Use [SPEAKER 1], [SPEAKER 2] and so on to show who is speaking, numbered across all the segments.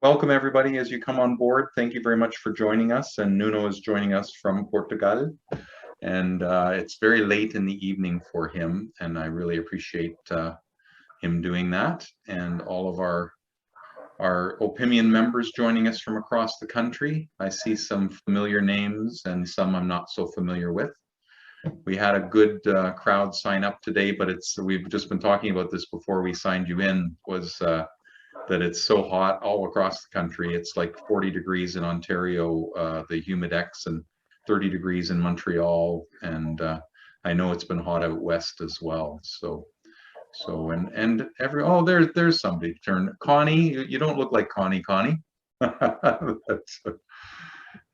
[SPEAKER 1] Welcome, everybody, as you come on board. Thank you very much for joining us. And Nuno is joining us from Portugal. And it's very late in the evening for him. And I really appreciate him doing that. And all of our Opinion members joining us from across the country. I see some familiar names and some I'm not so familiar with. We had a good crowd sign up today, but we've just been talking about this before we signed you in, was that it's so hot all across the country. It's like 40 degrees in Ontario, the humidex, and 30 degrees in Montreal. And I know it's been hot out west as well. There's somebody turned. Connie, you don't look like Connie.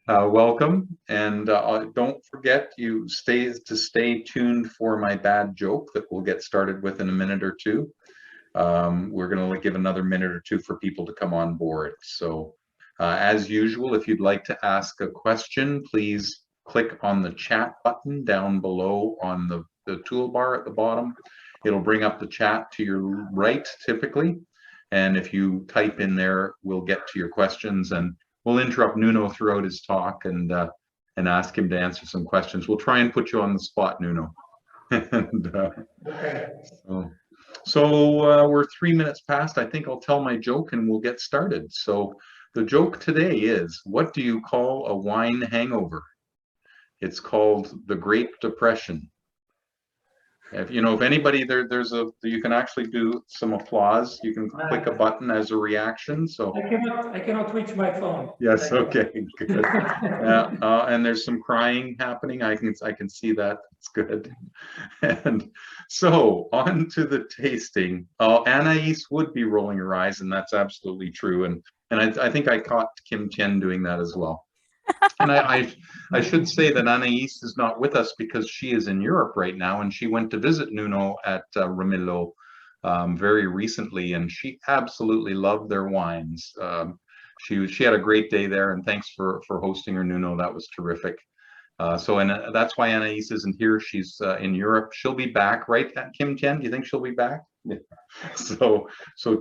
[SPEAKER 1] Welcome, and don't forget to stay tuned for my bad joke that we'll get started with in a minute or two. We're going to give another minute or two for people to come on board. So as usual, if you'd like to ask a question, please click on the chat button down below on the toolbar at the bottom. It'll bring up the chat to your right typically. And if you type in there, we'll get to your questions, and we'll interrupt Nuno throughout his talk and ask him to answer some questions. We'll try and put you on the spot, Nuno.
[SPEAKER 2] Okay.
[SPEAKER 1] So we're 3 minutes past. I think I'll tell my joke and we'll get started. So the joke today is, what do you call a wine hangover? It's called the Great Depression. If anybody you can actually do some applause. You can click a button as a reaction. So
[SPEAKER 2] I cannot reach my phone.
[SPEAKER 1] Yes, okay, good. And there's some crying happening. I can see that. It's good. And so on to the tasting. Anais would be rolling her eyes, and that's absolutely true. And I think I caught Kim Tien doing that as well. And I should say that Anais is not with us because she is in Europe right now, and she went to visit Nuno at Ramilo very recently, and she absolutely loved their wines. She had a great day there, and thanks for hosting her, Nuno. That was terrific. That's why Anais isn't here. She's in Europe. She'll be back, right, Kim Tien? Do you think she'll be back? Yeah. So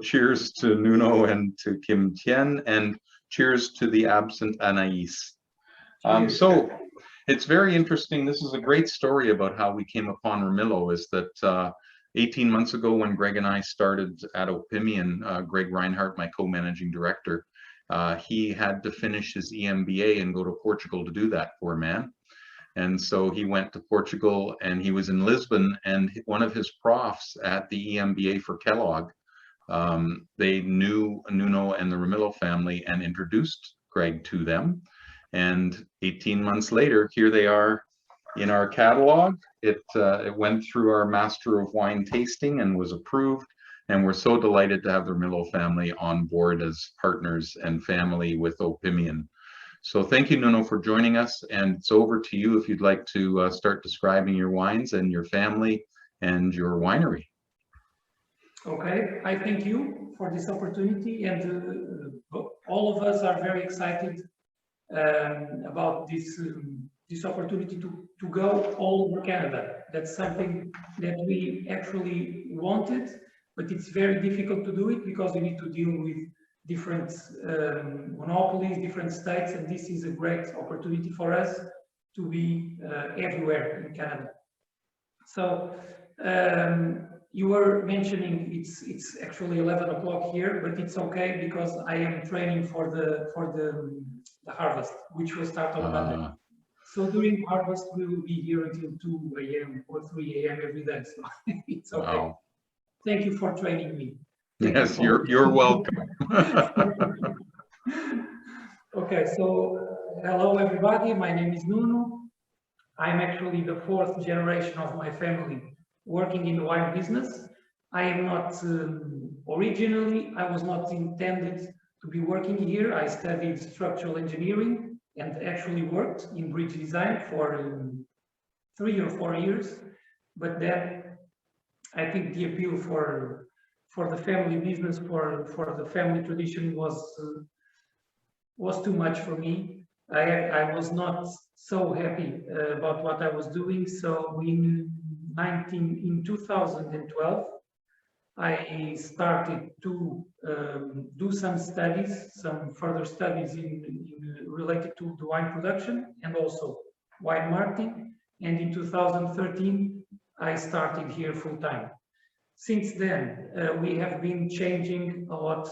[SPEAKER 1] cheers to Nuno and to Kim Tien, and cheers to the absent Anais. So it's very interesting. This is a great story about how we came upon Ramilo. Is that 18 months ago, when Greg and I started at Opinion, Greg Reinhardt, my co-managing director, he had to finish his EMBA and go to Portugal to do that, poor man. And so he went to Portugal, and he was in Lisbon, and one of his profs at the EMBA for Kellogg, they knew Nuno and the Ramilo family and introduced Greg to them. And 18 months later, here they are in our catalog. It went through our Master of Wine tasting and was approved. And we're so delighted to have the Ramilo family on board as partners and family with Opinion. So thank you, Nuno, for joining us. And it's over to you if you'd like to start describing your wines and your family and your winery.
[SPEAKER 2] Okay, I thank you for this opportunity, and all of us are very excited about this opportunity to go all over Canada. That's something that we actually wanted, but it's very difficult to do it because we need to deal with different monopolies, different states, and this is a great opportunity for us to be everywhere in Canada. So you were mentioning it's actually 11 o'clock here, but it's okay because I am training for the harvest, which will start on Monday. So during harvest, we will be here until 2 a.m. or 3 a.m. every day. So it's okay. Wow. Thank you for training me.
[SPEAKER 1] Yes, you're welcome.
[SPEAKER 2] Okay, so hello everybody. My name is Nuno. I'm actually the 4th generation of my family working in the wine business. I am not originally, I was not intended to be working here. I studied structural engineering and actually worked in bridge design for 3 or 4 years. But then I think the appeal for the family business, for the family tradition was too much for me. I was not so happy about what I was doing. So in 2012, I started 2 do some studies, some further studies related to the wine production and also wine marketing. And in 2013, I started here full time. Since then, we have been changing a lot.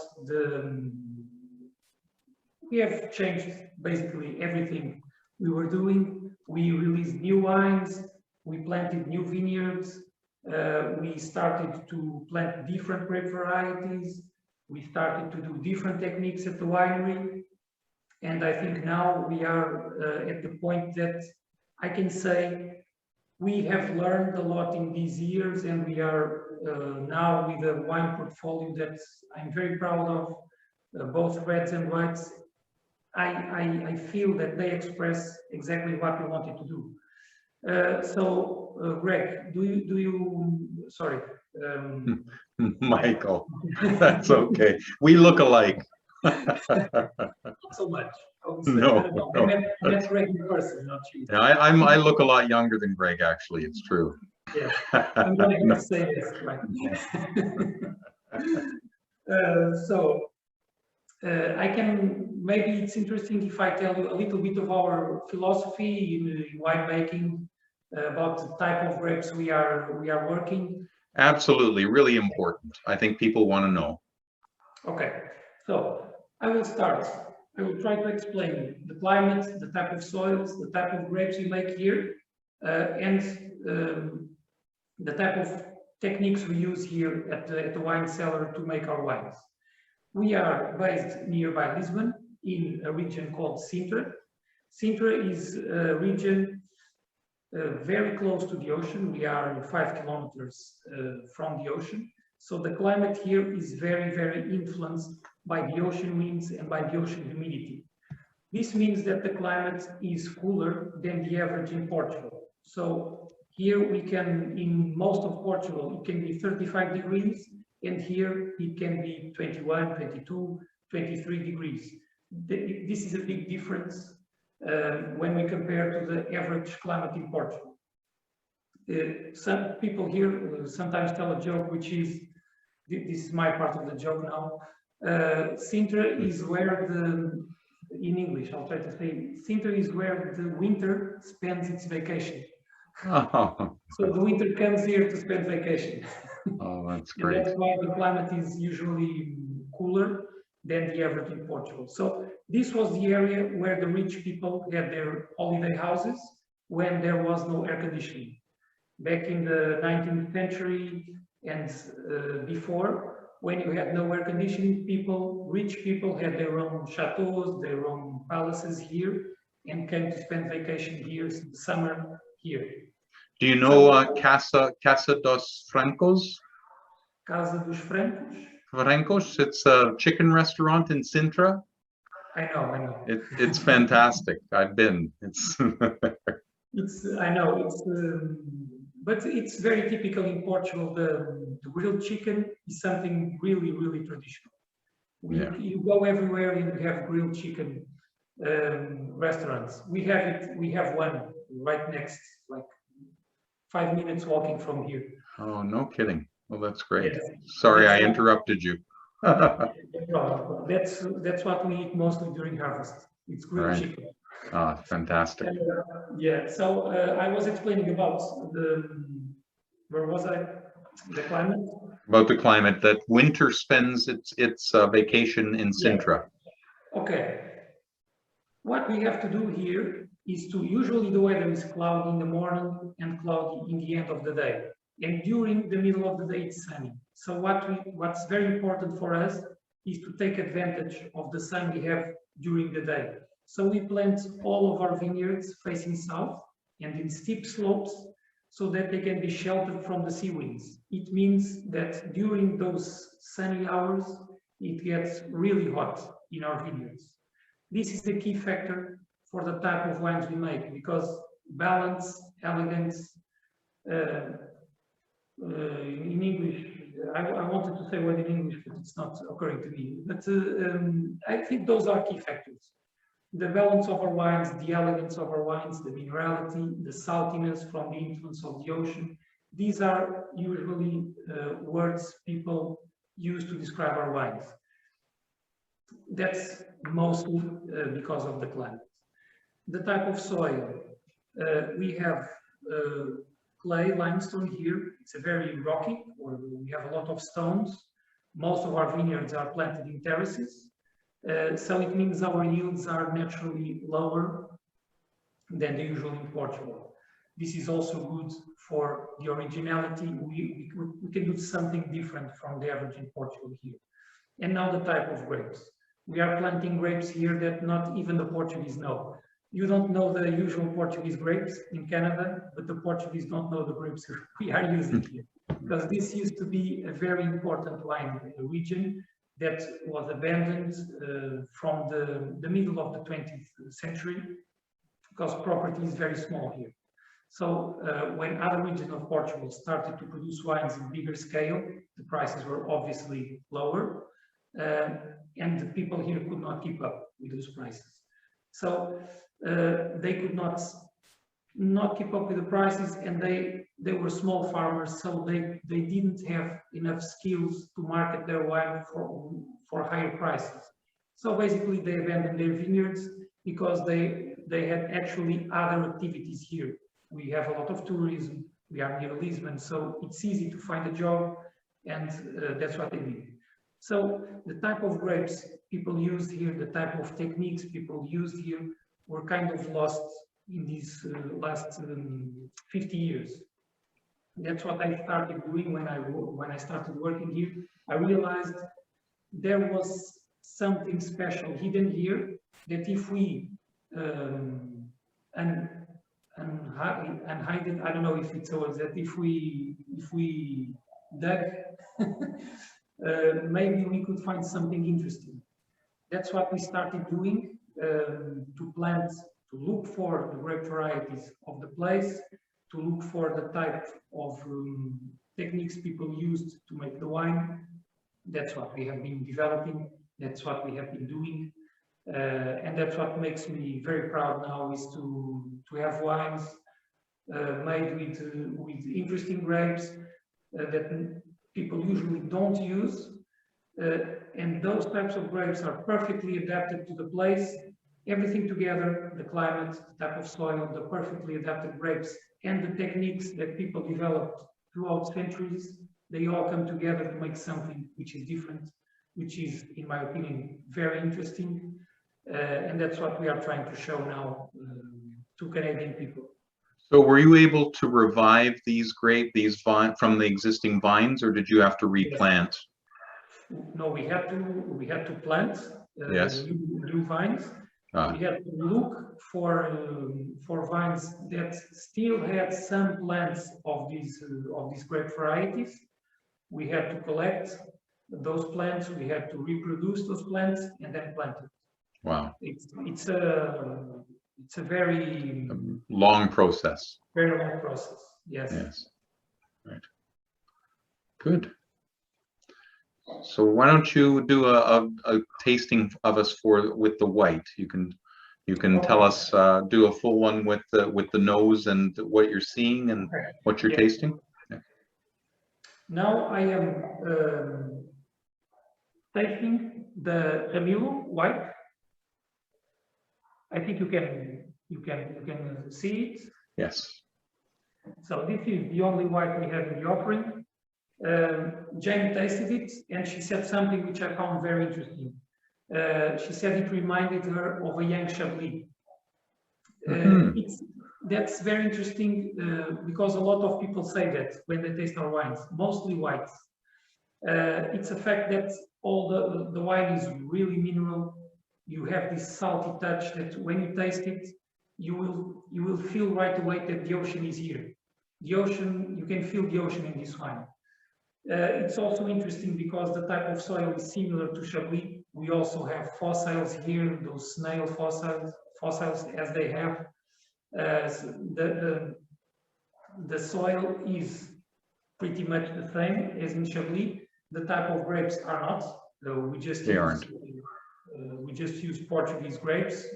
[SPEAKER 2] We have changed basically everything we were doing. We released new wines, we planted new vineyards, we started to plant different grape varieties, we started to do different techniques at the winery. And I think now we are at the point that I can say we have learned a lot in these years, and we are now with a wine portfolio that I'm very proud of, both reds and whites. I feel that they express exactly what we wanted to do. Greg, do you sorry.
[SPEAKER 1] Michael, that's okay. We look alike.
[SPEAKER 2] Not so much.
[SPEAKER 1] No,
[SPEAKER 2] I met Greg in person, not you.
[SPEAKER 1] Yeah, I look a lot younger than Greg, actually. It's true.
[SPEAKER 2] Yeah, I'm going to say this, right? I can, maybe it's interesting if I tell you a little bit of our philosophy in winemaking, about the type of grapes we are working.
[SPEAKER 1] Absolutely, really important. I think people want to know. Okay,
[SPEAKER 2] so I will start. I will try to explain the climate, the type of soils, the type of grapes we make here, and the type of techniques we use here at the wine cellar to make our wines. We are based nearby Lisbon in a region called Sintra. Sintra is a region very close to the ocean. We are 5 kilometers from the ocean. So the climate here is very, very influenced by the ocean winds and by the ocean humidity. This means that the climate is cooler than the average in Portugal. So here we can, in most of Portugal, it can be 35 degrees, and here it can be 21, 22, 23 degrees. This is a big difference when we compare to the average climate in Portugal. Some people here sometimes tell a joke, which is, this is my part of the joke now, Sintra is where in English, I'll try to say, Sintra is where the winter spends its vacation.
[SPEAKER 1] Oh.
[SPEAKER 2] So the winter comes here to spend vacation.
[SPEAKER 1] Oh, that's great.
[SPEAKER 2] And that's why the climate is usually cooler than the average in Portugal. So this was the area where the rich people had their holiday houses when there was no air conditioning. Back in the 19th century and before, when you had no air conditioning, rich people had their own chateaus, their own palaces here, and came to spend vacation here, summer here.
[SPEAKER 1] Do you know Casa dos Francos?
[SPEAKER 2] Casa dos Francos?
[SPEAKER 1] Francos, it's a chicken restaurant in Sintra.
[SPEAKER 2] I know.
[SPEAKER 1] It's fantastic. I've been.
[SPEAKER 2] I know. But it's very typical in Portugal. The grilled chicken is something really, really traditional. You go everywhere and you have grilled chicken restaurants. We have one right next, like 5 minutes walking from here.
[SPEAKER 1] Oh, no kidding. Well, that's great.
[SPEAKER 2] Yes.
[SPEAKER 1] Sorry, I interrupted you.
[SPEAKER 2] That's what we eat mostly during harvest. It's grilled chicken.
[SPEAKER 1] Ah, fantastic.
[SPEAKER 2] So I was explaining about where was I? The climate?
[SPEAKER 1] About the climate, that winter spends its vacation in Sintra.
[SPEAKER 2] Okay. What we have to do here is usually the weather is cloudy in the morning and cloudy in the end of the day. And during the middle of the day, it's sunny. So what's very important for us is to take advantage of the sun we have during the day. So we plant all of our vineyards facing south and in steep slopes so that they can be sheltered from the sea winds. It means that during those sunny hours, it gets really hot in our vineyards. This is the key factor for the type of wines we make, because balance, elegance, in English, I wanted to say word in English, but it's not occurring to me. But I think those are key factors. The balance of our wines, the elegance of our wines, the minerality, the saltiness from the influence of the ocean. These are usually words people use to describe our wines. That's mostly because of the climate. The type of soil, we have clay limestone here. It's a very rocky, or we have a lot of stones. Most of our vineyards are planted in terraces. So it means our yields are naturally lower than the usual in Portugal. This is also good for the originality. We can do something different from the average in Portugal here. And now the type of grapes. We are planting grapes here that not even the Portuguese know. You don't know the usual Portuguese grapes in Canada, but the Portuguese don't know the grapes we are using here. Because this used to be a very important wine region that was abandoned from the middle of the 20th century, because property is very small here. So when other regions of Portugal started to produce wines in bigger scale, the prices were obviously lower, and the people here could not keep up with those prices. So they could not keep up with the prices, and they were small farmers, so they didn't have enough skills to market their wine for higher prices. So basically they abandoned their vineyards because they had actually other activities here. We have a lot of tourism, we are near Lisbon, so it's easy to find a job, and that's what they did. So the type of grapes people used here, the type of techniques people used here were kind of lost in these last 50 years. That's what I started doing when I started working here. I realized there was something special hidden here, that if we unhide it, I don't know if it's always that, if we dug, maybe we could find something interesting. That's what we started doing, to plant, to look for the grape varieties of the place, to look for the type of techniques people used to make the wine. That's what we have been developing, that's what we have been doing, and that's what makes me very proud now, is to have wines made with interesting grapes that people usually don't use, and those types of grapes are perfectly adapted to the place. Everything together, the climate, the type of soil, the perfectly adapted grapes, and the techniques that people developed throughout centuries, they all come together to make something which is different, which is, in my opinion, very interesting, and that's what we are trying to show now to Canadian people.
[SPEAKER 1] So were you able to revive these from the existing vines, or did you have to replant?
[SPEAKER 2] No, we had to plant
[SPEAKER 1] Yes.
[SPEAKER 2] new vines. We had to look for vines that still had some plants of these grape varieties. We had to collect those plants. We had to reproduce those plants and then plant it.
[SPEAKER 1] Wow.
[SPEAKER 2] It's a very
[SPEAKER 1] long process.
[SPEAKER 2] Very long process. Yes.
[SPEAKER 1] Yes. Right. Good. So why don't you do a tasting of us with the white? You can tell us, do a full one with the nose and what you're seeing and what you're tasting. Yeah.
[SPEAKER 2] Now I am tasting the Ramilo white. I think you can see it.
[SPEAKER 1] Yes.
[SPEAKER 2] So this is the only white we have in the offering. Jane tasted it and she said something which I found very interesting. She said it reminded her of a young Chablis. That's very interesting because a lot of people say that when they taste our wines, mostly whites. It's a fact that all the wine is really mineral. You have this salty touch that when you taste it, you will feel right away that the ocean is here. The ocean, you can feel the ocean in this wine. It's also interesting because the type of soil is similar to Chablis. We also have fossils here, those snail fossils as they have. The soil is pretty much the same as in Chablis. The type of grapes are not. We just use Portuguese grapes.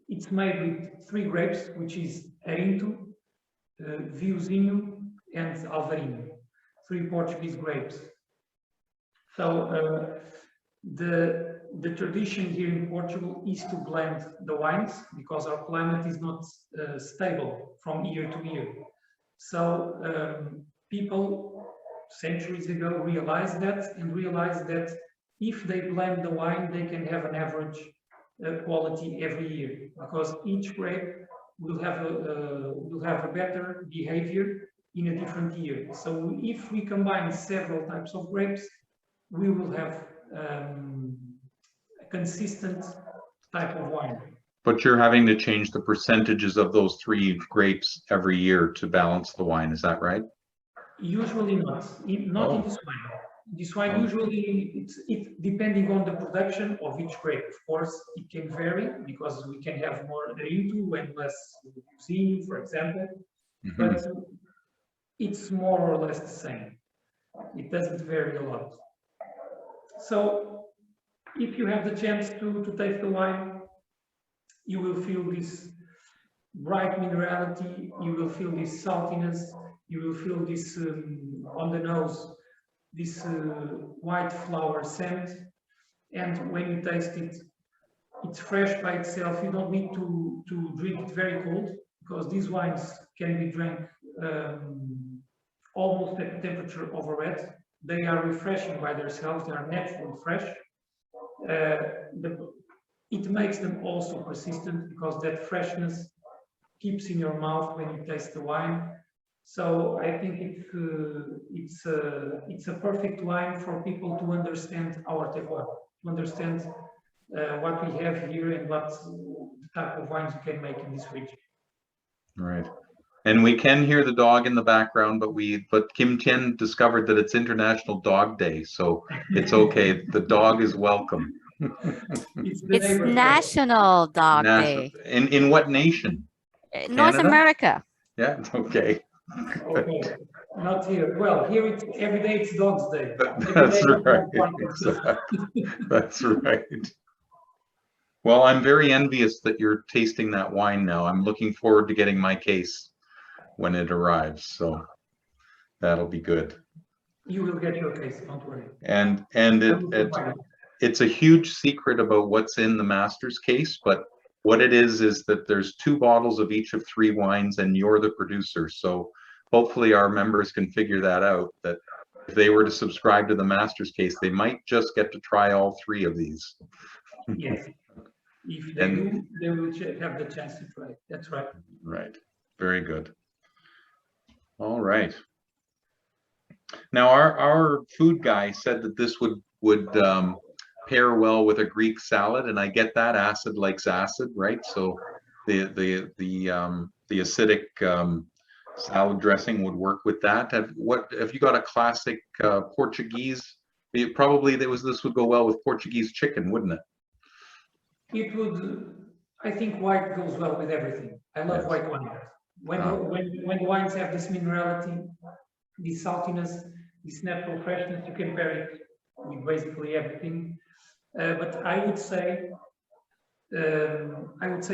[SPEAKER 2] It's made with 3 grapes, which is Arinto, Viuzinho, and Alvarinho. 3 Portuguese grapes. So the tradition here in Portugal is to blend the wines because our climate is not stable from year to year. So people centuries ago realized that if they blend the wine, they can have an average quality every year, because each grape will have a better behavior in a different year. So if we combine several types of grapes, we will have a consistent type of wine.
[SPEAKER 1] But you're having to change the percentages of those 3 grapes every year to balance the wine, is that right?
[SPEAKER 2] Usually not in this wine. This wine usually it's depending on the production of each grape. Of course, it can vary because we can have more Rito and less Luzinho, for example. But it's more or less the same. It doesn't vary a lot. So if you have the chance to taste the wine, you will feel this bright minerality, you will feel this saltiness, you will feel this on the nose, this white flower scent. And when you taste it, it's fresh by itself. You don't need to drink it very cold, because these wines can be drank almost at the temperature of a red. They are refreshing by themselves, they are naturally fresh. It makes them also persistent because that freshness keeps in your mouth when you taste the wine. So I think it's a perfect wine for people to understand our terroir, to understand what we have here and what type of wines you can make in this region.
[SPEAKER 1] Right. And we can hear the dog in the background, but Kim Tien discovered that it's International Dog Day, so it's okay. The dog is welcome.
[SPEAKER 3] It's National Dog Day.
[SPEAKER 1] In what nation?
[SPEAKER 3] North
[SPEAKER 1] Canada?
[SPEAKER 3] America.
[SPEAKER 1] Yeah, okay.
[SPEAKER 2] Okay, not here. Well, here it's every day it's Dog's Day.
[SPEAKER 1] That's right. Exactly. That's right. Well, I'm very envious that you're tasting that wine now. I'm looking forward to getting my case when it arrives, so that'll be good.
[SPEAKER 2] You will get your case, don't worry.
[SPEAKER 1] And it's a huge secret about what's in the master's case, but what it is that there's 2 bottles of each of 3 wines, and you're the producer. So hopefully our members can figure that out, that if they were to subscribe to the master's case, they might just get to try all 3 of these.
[SPEAKER 2] Yes. If they do, they will have the chance to try. That's right.
[SPEAKER 1] Right. Very good. All right. Now our food guy said that this would pair well with a Greek salad, and I get that. Acid likes acid, right? So the acidic salad dressing would work with that. Have you got a classic Portuguese? This would go well with Portuguese chicken, wouldn't it?
[SPEAKER 2] It would. I think white goes well with everything. I love white wine. When wines have this minerality, this saltiness, this natural freshness, you can pair it with basically everything. But I would say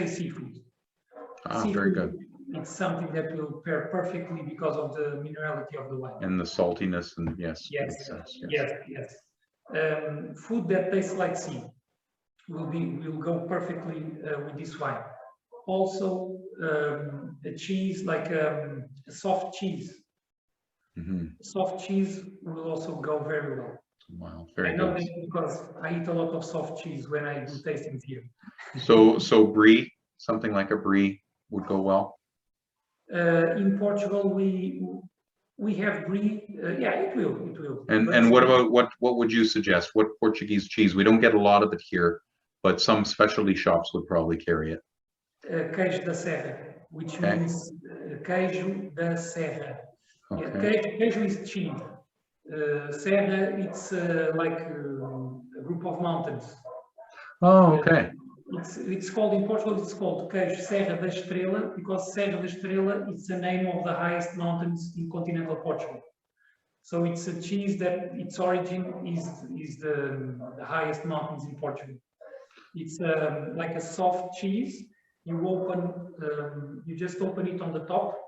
[SPEAKER 2] seafood. Seafood,
[SPEAKER 1] very good.
[SPEAKER 2] It's something that will pair perfectly because of the minerality of the wine.
[SPEAKER 1] And the saltiness, and yes.
[SPEAKER 2] Food that tastes like sea will go perfectly with this wine. Also, a cheese like a soft cheese. Soft cheese will also go very well.
[SPEAKER 1] Wow, very
[SPEAKER 2] good. I know
[SPEAKER 1] good.
[SPEAKER 2] this because I eat a lot of soft cheese when I do tastings here.
[SPEAKER 1] So brie, something like a brie would go well.
[SPEAKER 2] In Portugal, we have brie. Yeah, it will.
[SPEAKER 1] And what about what would you suggest? What Portuguese cheese? We don't get a lot of it here, but some specialty shops would probably carry it.
[SPEAKER 2] Queijo da Serra, which means queijo da Serra.
[SPEAKER 1] Okay.
[SPEAKER 2] Yeah, queijo is cheese. Serra, it's like a group of mountains.
[SPEAKER 1] Oh, okay.
[SPEAKER 2] It's called in Portugal. It's called queijo Serra da Estrela because Serra da Estrela is the name of the highest mountains in continental Portugal. So it's a cheese that its origin is the highest mountains in Portugal. It's like a soft cheese. You just open it on the top,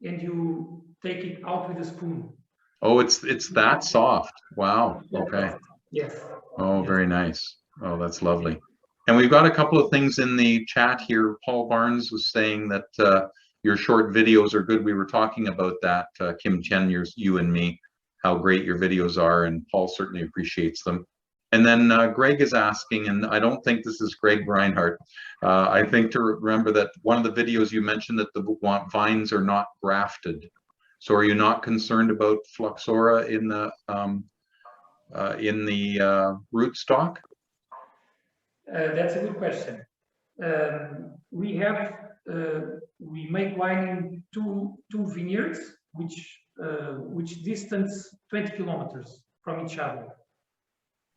[SPEAKER 2] and you take it out with a spoon.
[SPEAKER 1] Oh, it's that soft. Wow. Okay.
[SPEAKER 2] Yes.
[SPEAKER 1] Oh, very nice. Oh, that's lovely. And we've got a couple of things in the chat here. Paul Barnes was saying that your short videos are good. We were talking about that, Kim Chen, you and me, how great your videos are, and Paul certainly appreciates them. And then Greg is asking, and I don't think this is Greg Reinhardt. I think to remember that one of the videos you mentioned that the vines are not grafted. So are you not concerned about Phloxera in the rootstock?
[SPEAKER 2] That's a good question. We make wine in two vineyards, which distance 20 kilometers from each other.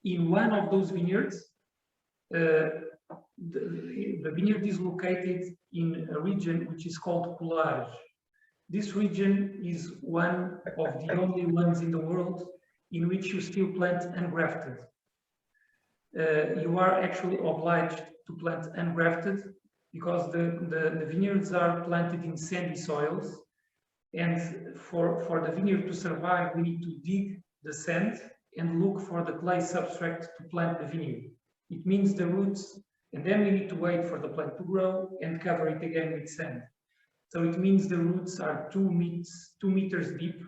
[SPEAKER 2] In one of those vineyards, the vineyard is located in a region which is called Coulage. This region is one of the only ones in the world in which you still plant ungrafted. You are actually obliged to plant ungrafted because the vineyards are planted in sandy soils, and for the vineyard to survive, we need to dig the sand and look for the clay substrate to plant the vineyard. It means the roots, and then we need to wait for the plant to grow and cover it again with sand. So it means the roots are 2 meters deep,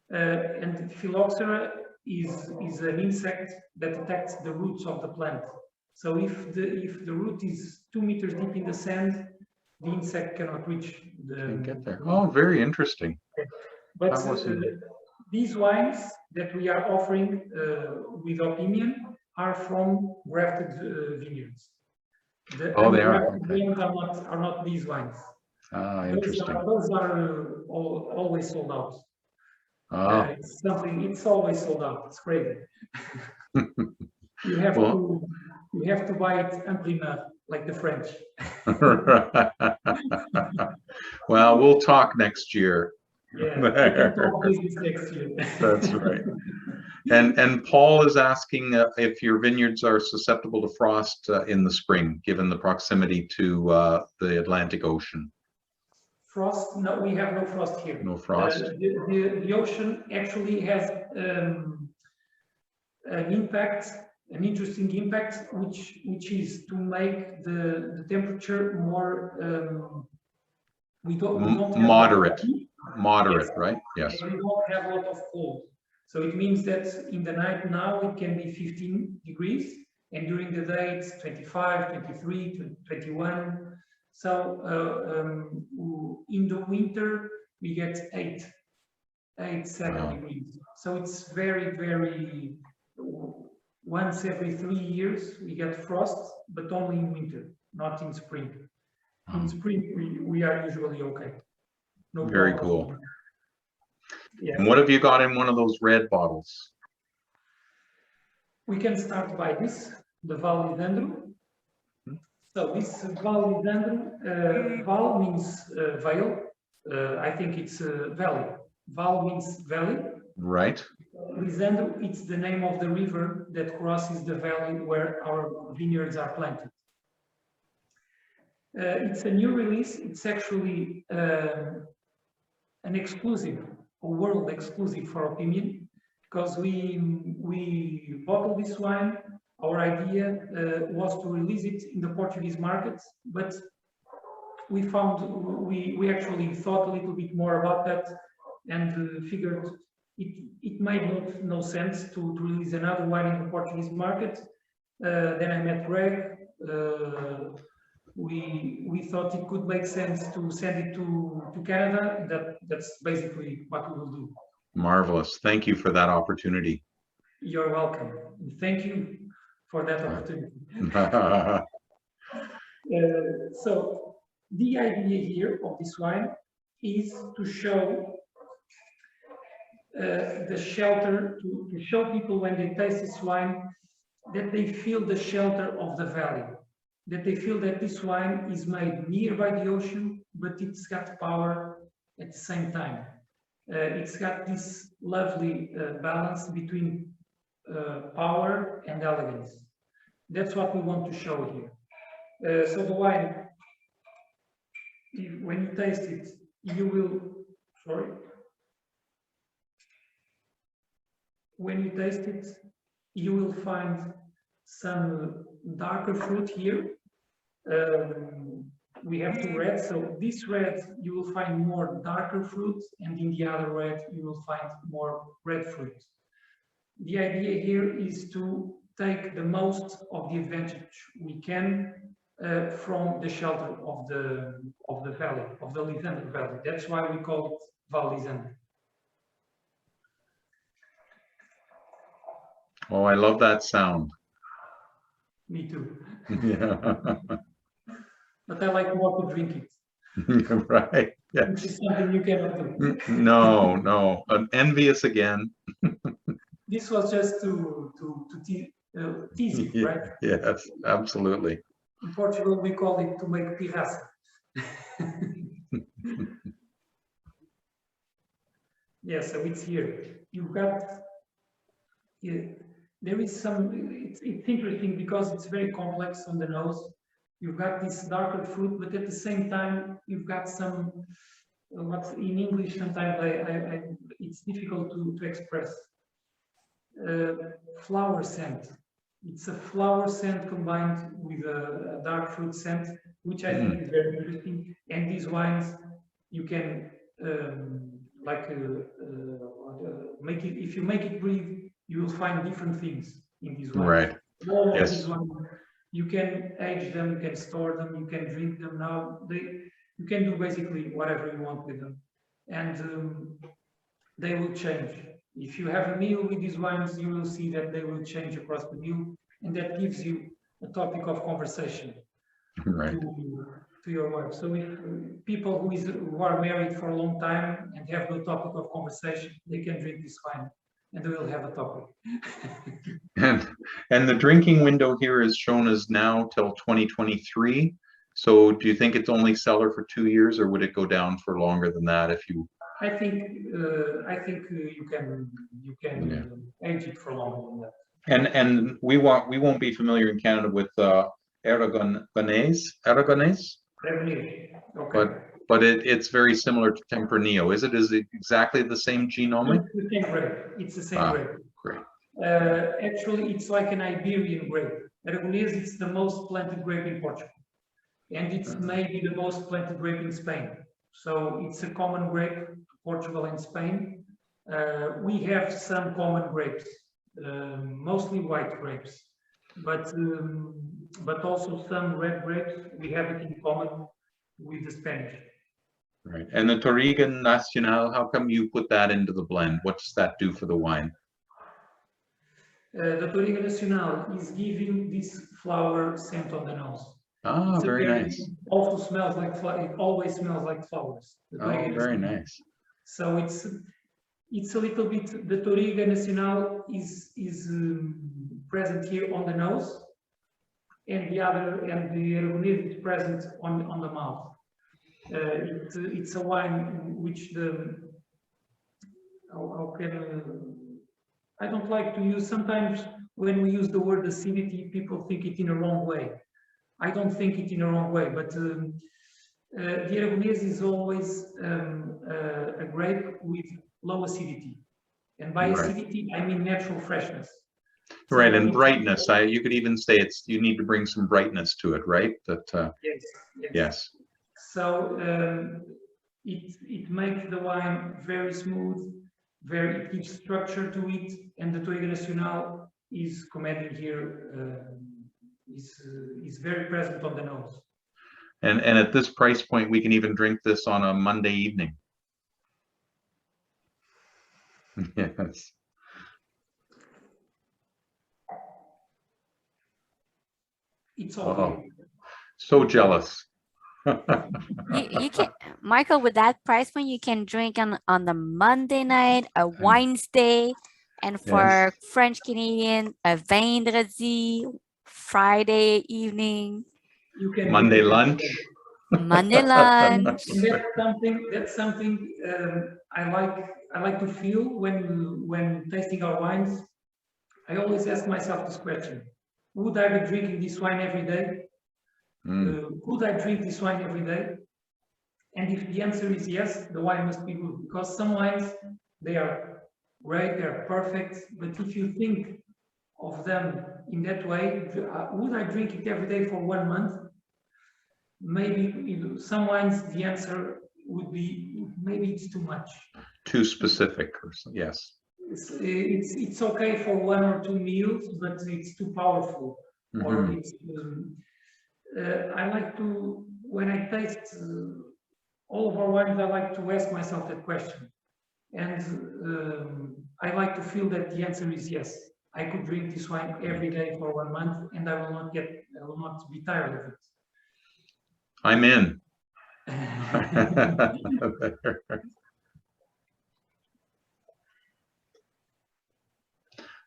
[SPEAKER 2] and Phylloxera is an insect that attacks the roots of the plant. So if the root is 2 meters deep in the sand, the insect cannot reach the.
[SPEAKER 1] Can't get there. Oh, very interesting.
[SPEAKER 2] But these wines that we are offering with opinion are from grafted vineyards. They are. Okay. Are not these wines.
[SPEAKER 1] Ah, interesting.
[SPEAKER 2] Those are always sold out.
[SPEAKER 1] Ah.
[SPEAKER 2] It's always sold out. It's crazy. you have to buy it en primeur, like the French.
[SPEAKER 1] Well, we'll talk next year.
[SPEAKER 2] Yeah, next year.
[SPEAKER 1] That's right. And Paul is asking if your vineyards are susceptible to frost in the spring, given the proximity to the Atlantic Ocean.
[SPEAKER 2] Frost? No, we have no frost here.
[SPEAKER 1] No frost.
[SPEAKER 2] The ocean actually has an interesting impact, which is to make the temperature more. We don't
[SPEAKER 1] moderate.
[SPEAKER 2] Yes.
[SPEAKER 1] Right? Yes.
[SPEAKER 2] And we don't have a lot of cold. So it means that in the night now it can be 15 degrees, and during the day it's 25, 23, 21. So in the winter we get 7 degrees. So it's very, very, once every 3 years we get frost, but only in winter, not in spring. In spring we are usually okay. No
[SPEAKER 1] very
[SPEAKER 2] problem.
[SPEAKER 1] Cool.
[SPEAKER 2] Yeah.
[SPEAKER 1] And what have you got in one of those red bottles?
[SPEAKER 2] We can start by this, the Val Lidandro. So this Val Lidandro, Val means vale. I think it's valley. Val means valley. Right. Lisandro, it's the name of the river that crosses the valley where our vineyards are planted. It's a new release. It's actually an exclusive, a world exclusive for opinion, because we bottled this wine. Our idea was to release it in the Portuguese market, but we we actually thought a little bit more about that and figured it made no sense to release another wine in the Portuguese market. Then I met Greg. We thought it could make sense to send it to Canada. That's basically what we will do. Marvelous. Thank you for that opportunity. You're welcome. Thank you for that opportunity. So the idea here of this wine is to show the shelter, to show people when they taste this wine that they feel the shelter of the valley, that they feel that this wine is made nearby the ocean, but it's got power at the same time. It's got this lovely balance between power and elegance. That's what we want to show here. So the wine, when you taste it, you will, when you taste it, you will find some darker fruit here. We have two reds, so this red you will find more darker fruit, and in the other red you will find more red fruit. The idea here is to take the most of the advantage we can from the shelter of the valley, of the Lisandro Valley. That's why we call it Val Lisandro.
[SPEAKER 1] Oh, I love that sound.
[SPEAKER 2] Me too.
[SPEAKER 1] Yeah.
[SPEAKER 2] But I like more to drink it.
[SPEAKER 1] Right.
[SPEAKER 2] Which
[SPEAKER 1] Yes.
[SPEAKER 2] is something you cannot do.
[SPEAKER 1] No, no. I'm envious again.
[SPEAKER 2] This was just to tease you, right?
[SPEAKER 1] Yes, absolutely.
[SPEAKER 2] In Portugal, we call it to make pirraça. Yeah, so it's here. You've got, there is some, it's interesting because it's very complex on the nose. You've got this darker fruit, but at the same time, you've got some, what in English sometimes it's difficult to express. Flower scent. It's a flower scent combined with a dark fruit scent, which I think is very interesting. And these wines, you can make it. If you make it breathe, you will find different things in these wines.
[SPEAKER 1] Right.
[SPEAKER 2] All of
[SPEAKER 1] Yes.
[SPEAKER 2] these wines, you can age them, you can store them, you can drink them now. You can do basically whatever you want with them, and they will change. If you have a meal with these wines, you will see that they will change across the meal, and that gives you a topic of conversation
[SPEAKER 1] Right.
[SPEAKER 2] to your wife. So if people who are married for a long time and have no topic of conversation, they can drink this wine and they will have a topic.
[SPEAKER 1] And the drinking window here is shown as now till 2023. So do you think it's only cellar for 2 years, or would it go down for longer than that if you?
[SPEAKER 2] I think you can age it for longer than that.
[SPEAKER 1] And we won't be familiar in Canada with Aragonese,
[SPEAKER 2] Okay.
[SPEAKER 1] but it's very similar to Tempranillo. Is it exactly the same genomic?
[SPEAKER 2] It's the same grape. It's the same grape.
[SPEAKER 1] Great.
[SPEAKER 2] Actually, it's like an Iberian grape. Aragonese is the most planted grape in Portugal, and it's maybe the most planted grape in Spain. So it's a common grape, Portugal and Spain. We have some common grapes, mostly white grapes, but also some red grapes. We have it in common with the Spanish.
[SPEAKER 1] Right. And the Touriga Nacional, how come you put that into the blend? What does that do for the wine?
[SPEAKER 2] The Touriga Nacional is giving this flower scent on the nose.
[SPEAKER 1] Ah, very nice.
[SPEAKER 2] It also smells like it always smells like flowers.
[SPEAKER 1] Oh, very nice.
[SPEAKER 2] So it's a little bit, the Touriga Nacional is present here on the nose, and the Aragonese is present on the mouth. It's a wine which I don't like to use, sometimes when we use the word acidity, people think it in a wrong way. I don't think it in a wrong way, but the Aragonese is always a grape with low acidity. And by acidity, I mean natural freshness.
[SPEAKER 1] Right, and brightness. You could even say you need to bring some brightness to it, right? Yes.
[SPEAKER 2] So it makes the wine very smooth, it gives structure to it, and the Touriga Nacional is commanding here, is very present on the nose.
[SPEAKER 1] And at this price point, we can even drink this on a Monday evening. Yes.
[SPEAKER 2] It's all
[SPEAKER 1] so jealous.
[SPEAKER 3] You can, Michael, with that price point, you can drink on the Monday night, a Wednesday, and for French Canadian, a vendredi, Friday evening.
[SPEAKER 2] You can
[SPEAKER 1] Monday lunch.
[SPEAKER 3] Monday lunch.
[SPEAKER 2] That's something I like to feel when tasting our wines. I always ask myself this question: would I be drinking this wine every day? Could I drink this wine every day? And if the answer is yes, the wine must be good, because some wines, they are great, they're perfect, but if you think of them in that way, would I drink it every day for 1 month? Maybe some wines, the answer would be maybe it's too much.
[SPEAKER 1] Too specific, or yes.
[SPEAKER 2] It's okay for 1 or 2 meals, but it's too powerful. Or it's, I like to, when I taste all of our wines, I like to ask myself that question. And I like to feel that the answer is yes. I could drink this wine every day for 1 month, and I will not be tired of it.
[SPEAKER 1] I'm in.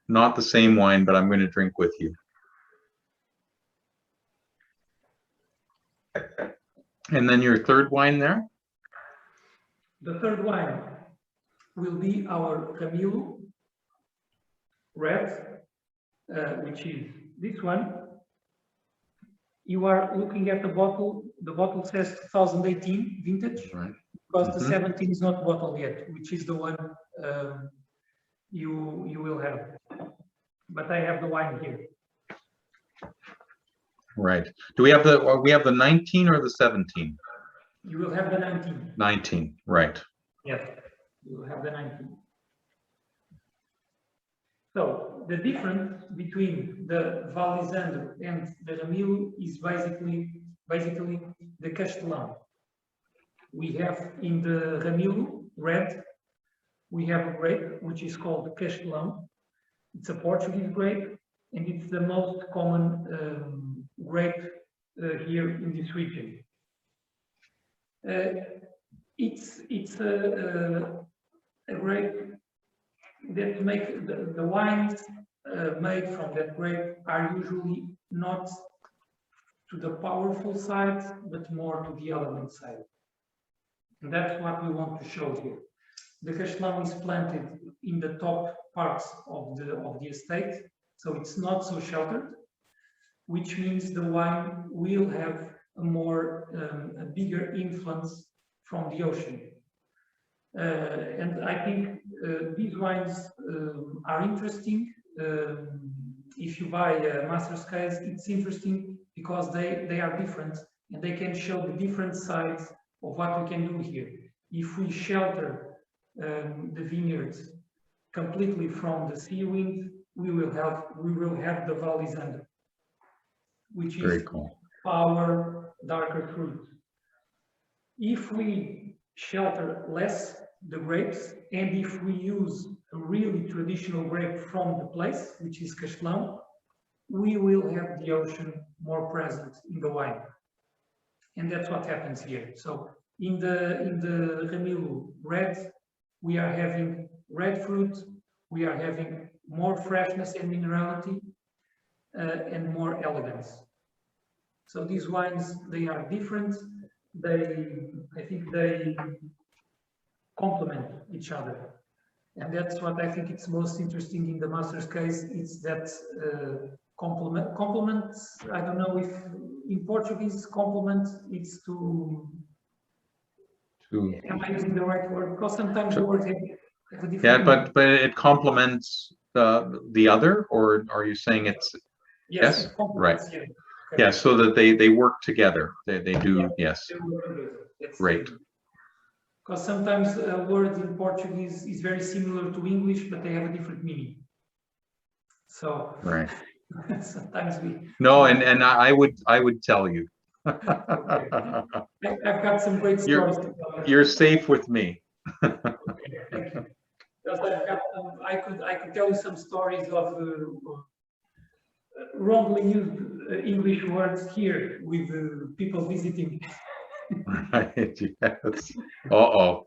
[SPEAKER 1] Not the same wine, but I'm going to drink with you. And then your third wine there?
[SPEAKER 2] The third wine will be our Camille Red, which is this one. You are looking at the bottle. The bottle says 2018 vintage,
[SPEAKER 1] Right.
[SPEAKER 2] because the 17 is not bottled yet, which is the one you will have. But I have the wine here.
[SPEAKER 1] Right. Do we have the 19 or the 17?
[SPEAKER 2] You will have the 19.
[SPEAKER 1] 19, right.
[SPEAKER 2] Yes, you will have the 19. So the difference between the Valisandro and the Ramilo is basically the Castelão. We have in the Ramilo Red, we have a grape which is called the Castelão. It's a Portuguese grape, and it's the most common grape here in this region. It's a grape that make the wines made from that grape are usually not to the powerful side, but more to the elegant side. And that's what we want to show here. The Castelão is planted in the top parts of the estate, so it's not so sheltered, which means the wine will have a bigger influence from the ocean. And I think these wines are interesting. If you buy a master's case, it's interesting because they are different and they can show the different sides of what we can do here. If we shelter the vineyards completely from the sea wind, we will have the Valisandro, which is
[SPEAKER 1] Very cool.
[SPEAKER 2] our darker fruit. If we shelter less the grapes, and if we use a really traditional grape from the place, which is Castelão, we will have the ocean more present in the wine. And that's what happens here. So in the Ramilo Red, we are having red fruit, we are having more freshness and minerality, and more elegance. So these wines, they are different. I think they complement each other. And that's what I think it's most interesting in the master's case. It's that complement. I don't know if in Portuguese complement it's to am I using the right word? Because sometimes the word have a different
[SPEAKER 1] Yeah, but it complements the other, or are you saying it's yes? Right.
[SPEAKER 2] Yeah. Okay.
[SPEAKER 1] Yeah, so that they work together. They do, yeah. Yes. Great.
[SPEAKER 2] Because sometimes a word in Portuguese is very similar to English, but they have a different meaning. So
[SPEAKER 1] right.
[SPEAKER 2] Sometimes we.
[SPEAKER 1] No, and I would tell you.
[SPEAKER 2] Okay. I've got some great stories to tell.
[SPEAKER 1] You're safe with me.
[SPEAKER 2] Okay, thank you. Because I could tell you some stories of wrongly used English words here with people visiting.
[SPEAKER 1] Right. Yes. Uh-oh.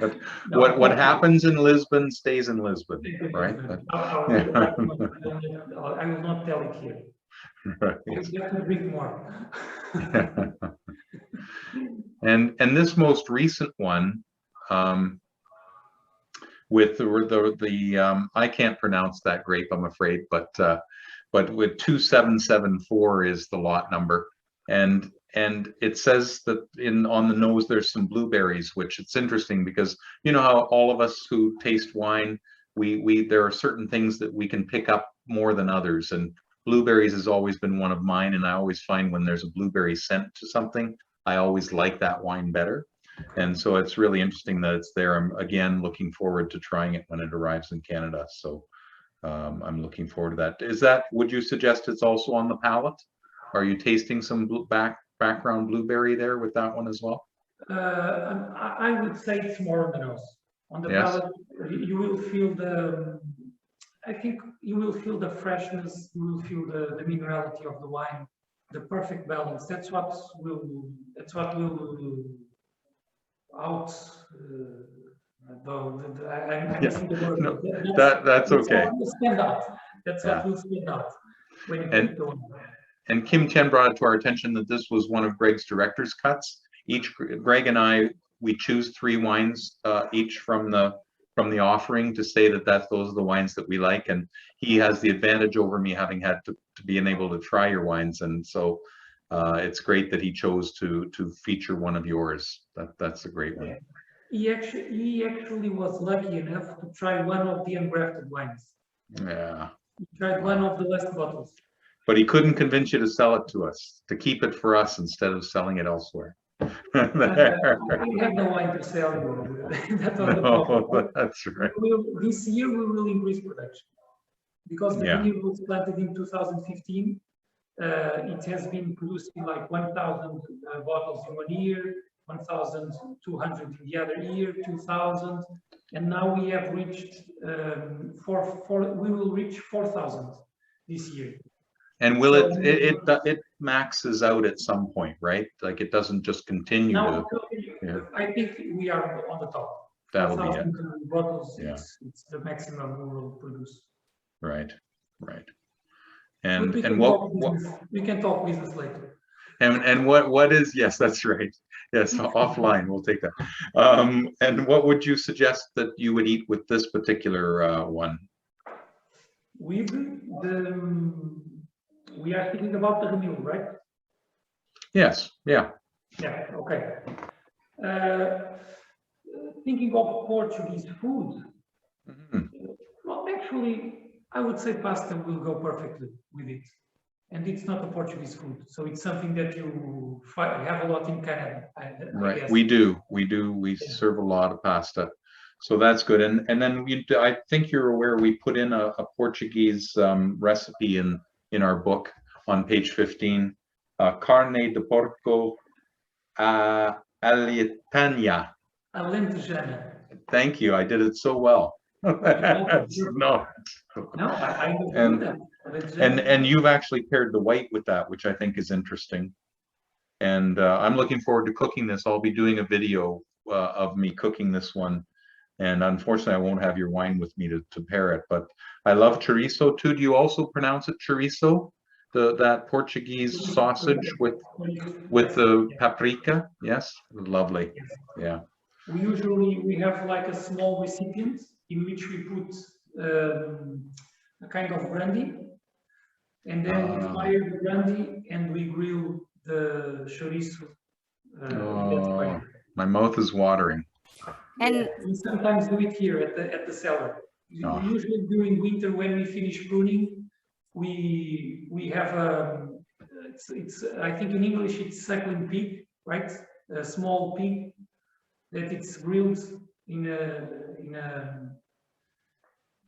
[SPEAKER 1] But no, what happens in Lisbon stays in Lisbon, right?
[SPEAKER 2] I will not tell it here.
[SPEAKER 1] Right.
[SPEAKER 2] You have to drink more.
[SPEAKER 1] And this most recent one, with the I can't pronounce that grape, I'm afraid, but with 2774 is the lot number, and it says that on the nose there's some blueberries, which it's interesting because you know how all of us who taste wine, there are certain things that we can pick up more than others, and blueberries has always been one of mine. And I always find when there's a blueberry scent to something, I always like that wine better. And so it's really interesting that it's there. I'm again looking forward to trying it when it arrives in Canada. So I'm looking forward to that. Is that, would you suggest it's also on the palate? Are you tasting some background blueberry there with that one as well?
[SPEAKER 2] I would say it's more on the nose. On the
[SPEAKER 1] Yes.
[SPEAKER 2] palate, you will feel the, I think you will feel the freshness, you will feel the minerality of the wine, the perfect balance. That's what will out. I'm missing the word.
[SPEAKER 1] No, that's okay.
[SPEAKER 2] What will stand out. That's
[SPEAKER 1] Yeah.
[SPEAKER 2] what will stand out when you
[SPEAKER 1] And-
[SPEAKER 2] put the wine.
[SPEAKER 1] And Kim Chen brought it to our attention that this was one of Greg's director's cuts. Greg and I, we choose 3 wines each from the offering to say that those are the wines that we like. And he has the advantage over me having had to being able to try your wines. And so it's great that he chose to feature one of yours. That's a great one.
[SPEAKER 2] He actually was lucky enough to try one of the ungrafted wines.
[SPEAKER 1] Yeah.
[SPEAKER 2] He tried one of the last bottles.
[SPEAKER 1] But he couldn't convince you to sell it to us, to keep it for us instead of selling it elsewhere.
[SPEAKER 2] I have no wine to sell you. That's not the problem.
[SPEAKER 1] No, that's right.
[SPEAKER 2] This year we will increase production because the
[SPEAKER 1] Yeah.
[SPEAKER 2] vineyard was planted in 2015. It has been producing like 1,000 bottles in 1 year, 1,200 in the other year, 2,000, and now we have reached we will reach 4,000 this year.
[SPEAKER 1] And will it maxes out at some point, right? Like it doesn't just continue
[SPEAKER 2] Now,
[SPEAKER 1] yeah.
[SPEAKER 2] I think we are on the top.
[SPEAKER 1] That'll be it.
[SPEAKER 2] 4,000 bottles,
[SPEAKER 1] Yeah.
[SPEAKER 2] it's the maximum we will produce.
[SPEAKER 1] Right.
[SPEAKER 2] But we can talk business later.
[SPEAKER 1] And what is, yes, that's right. Yes, offline, we'll take that. And what would you suggest that you would eat with this particular one?
[SPEAKER 2] We are thinking about the Ramilo, right?
[SPEAKER 1] Yes, yeah.
[SPEAKER 2] Yeah, okay. Thinking of Portuguese food, well, actually, I would say pasta will go perfectly with it. And it's not a Portuguese food, so it's something that you have a lot in Canada.
[SPEAKER 1] Right,
[SPEAKER 2] guess.
[SPEAKER 1] we do. We serve a lot of pasta. So that's good. And then I think you're aware we put in a Portuguese recipe in our book on page 15, carne de porco alentejana.
[SPEAKER 2] Alentejana.
[SPEAKER 1] Thank you. I did it so well. No.
[SPEAKER 2] I know that.
[SPEAKER 1] And you've actually paired the white with that, which I think is interesting. And I'm looking forward to cooking this. I'll be doing a video of me cooking this one. And unfortunately, I won't have your wine with me to pair it. But I love chorizo too. Do you also pronounce it chorizo? That Portuguese sausage with the paprika? Yes, lovely. Yeah.
[SPEAKER 2] We have like a small recipient in which we put a kind of brandy, and then we fire the brandy and we grill the chorizo.
[SPEAKER 1] My mouth is watering.
[SPEAKER 3] And
[SPEAKER 2] we sometimes do it here at the cellar. Usually during winter when we finish pruning, we have it's I think in English it's suckling pig, right? A small pig that it's grilled in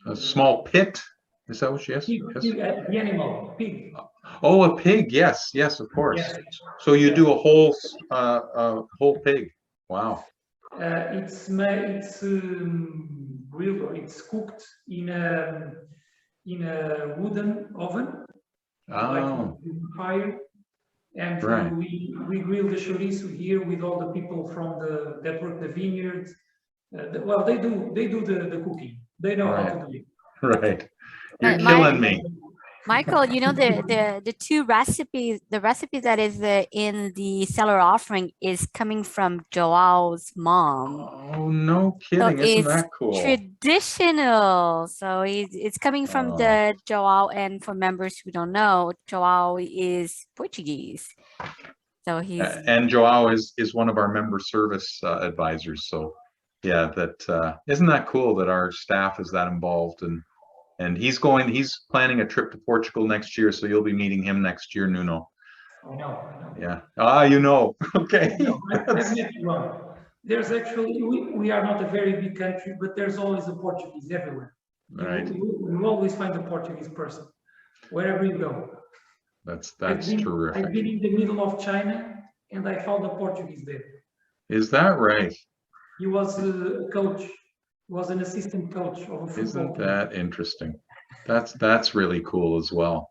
[SPEAKER 1] a small pit. Is that what she has?
[SPEAKER 2] Pig, the animal pig.
[SPEAKER 1] Oh, a pig. Yes, of course. Yes. So you do a whole pig. Wow.
[SPEAKER 2] It's grilled or it's cooked in a wooden oven, like fire, and right. we grill the chorizo here with all the people from that work the vineyard. Well, they do the cooking. They know how to do it.
[SPEAKER 1] Right. You're killing me.
[SPEAKER 3] Michael, you know the two recipes, the recipe that is in the cellar offering is coming from Joao's mom.
[SPEAKER 1] Oh, no kidding.
[SPEAKER 3] So
[SPEAKER 1] isn't that cool?
[SPEAKER 3] Traditional. So it's coming from the Joao, and for members who don't know, Joao is Portuguese. So he's
[SPEAKER 1] and Joao is one of our member service advisors. So yeah, that isn't that cool that our staff is that involved And he's planning a trip to Portugal next year, so you'll be meeting him next year, Nuno.
[SPEAKER 2] I know.
[SPEAKER 1] Yeah. Ah, you know. Okay.
[SPEAKER 2] I've met one. There's actually, we are not a very big country, but there's always a Portuguese everywhere.
[SPEAKER 1] Right.
[SPEAKER 2] You always find a Portuguese person, wherever you go.
[SPEAKER 1] That's
[SPEAKER 2] I've
[SPEAKER 1] terrific.
[SPEAKER 2] been in the middle of China, and I found a Portuguese there.
[SPEAKER 1] Is that right?
[SPEAKER 2] He was a coach, was an assistant coach of a football
[SPEAKER 1] Isn't
[SPEAKER 2] team.
[SPEAKER 1] that interesting? That's really cool as well.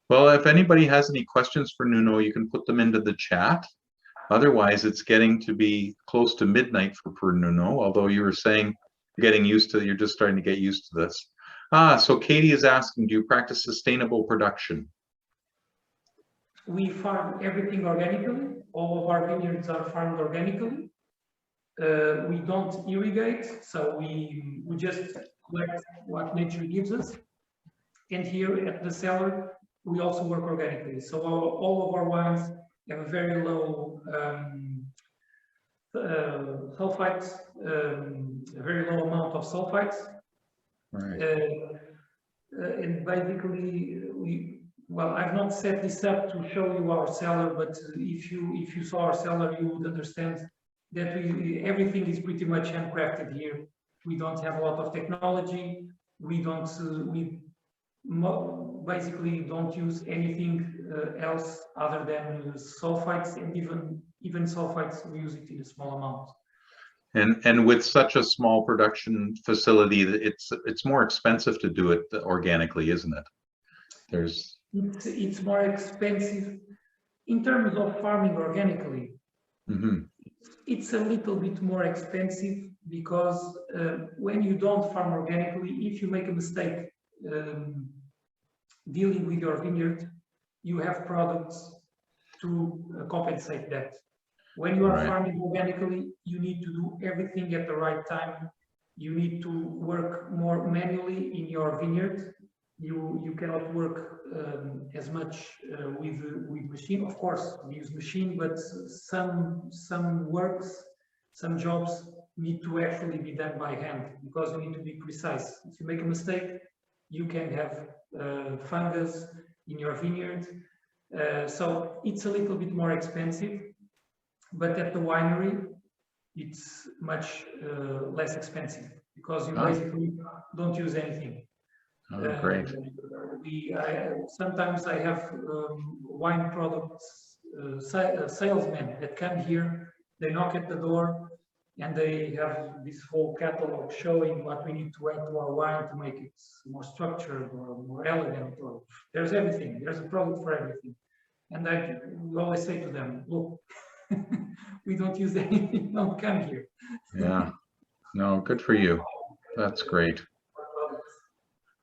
[SPEAKER 1] Well, if anybody has any questions for Nuno, you can put them into the chat. Otherwise, it's getting to be close to midnight for Nuno, although you were saying you're just starting to get used to this. So Katie is asking, do you practice sustainable production?
[SPEAKER 2] We farm everything organically. All of our vineyards are farmed organically. We don't irrigate, so we just collect what nature gives us. And here at the cellar, we also work organically. So all of our wines have a very low sulfites, a very low amount of sulfites.
[SPEAKER 1] Right.
[SPEAKER 2] And basically, I've not set this up to show you our cellar, but if you saw our cellar, you would understand that everything is pretty much handcrafted here. We don't have a lot of technology. We basically don't use anything else other than sulfites, and even sulfites we use it in a small amount.
[SPEAKER 1] And with such a small production facility, it's more expensive to do it organically, isn't it?
[SPEAKER 2] It's more expensive in terms of farming organically.
[SPEAKER 1] Mm-hmm.
[SPEAKER 2] It's a little bit more expensive because when you don't farm organically, if you make a mistake dealing with your vineyard, you have products to compensate that. When you are farming organically, you need to do everything at the right time. You need to work more manually in your vineyard. You cannot work as much with machine. Of course, we use machine, but some works, some jobs need to actually be done by hand because you need to be precise. If you make a mistake, you can have fungus in your vineyard. So it's a little bit more expensive, but at the winery, it's much less expensive because you basically don't use anything.
[SPEAKER 1] Great.
[SPEAKER 2] Sometimes I have wine products salesmen that come here, they knock at the door, and they have this whole catalog showing what we need to add to our wine to make it more structured or more elegant. Or there's everything. There's a product for everything. And we always say to them, look, we don't use anything, don't come here.
[SPEAKER 1] Yeah. No, good for you. That's great.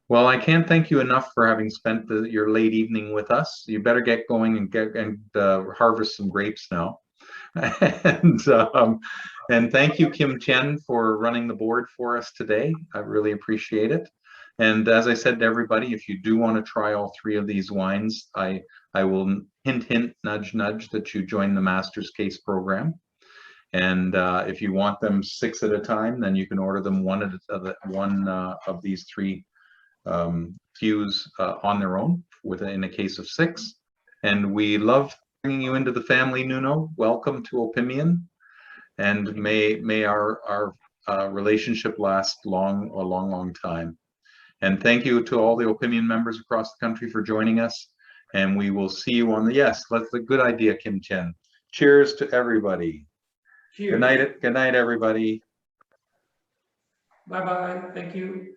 [SPEAKER 1] Well, I can't thank you enough for having spent your late evening with us. You better get going and harvest some grapes now. And thank you, Kim Chen, for running the board for us today. I really appreciate it. And as I said to everybody, if you do want to try all three of these wines, I will hint, nudge, that you join the Master's Case program. And if you want them 6 at a time, then you can order them one of these 3 cues on their own in a case of 6. And we love bringing you into the family, Nuno. Welcome to Opimian, and may our relationship last a long time. And thank you to all the Opimian members across the country for joining us. And we will see you on that's a good idea, Kim Chen. Cheers to everybody. Cheers. Good night, everybody.
[SPEAKER 2] Bye-bye. Thank you.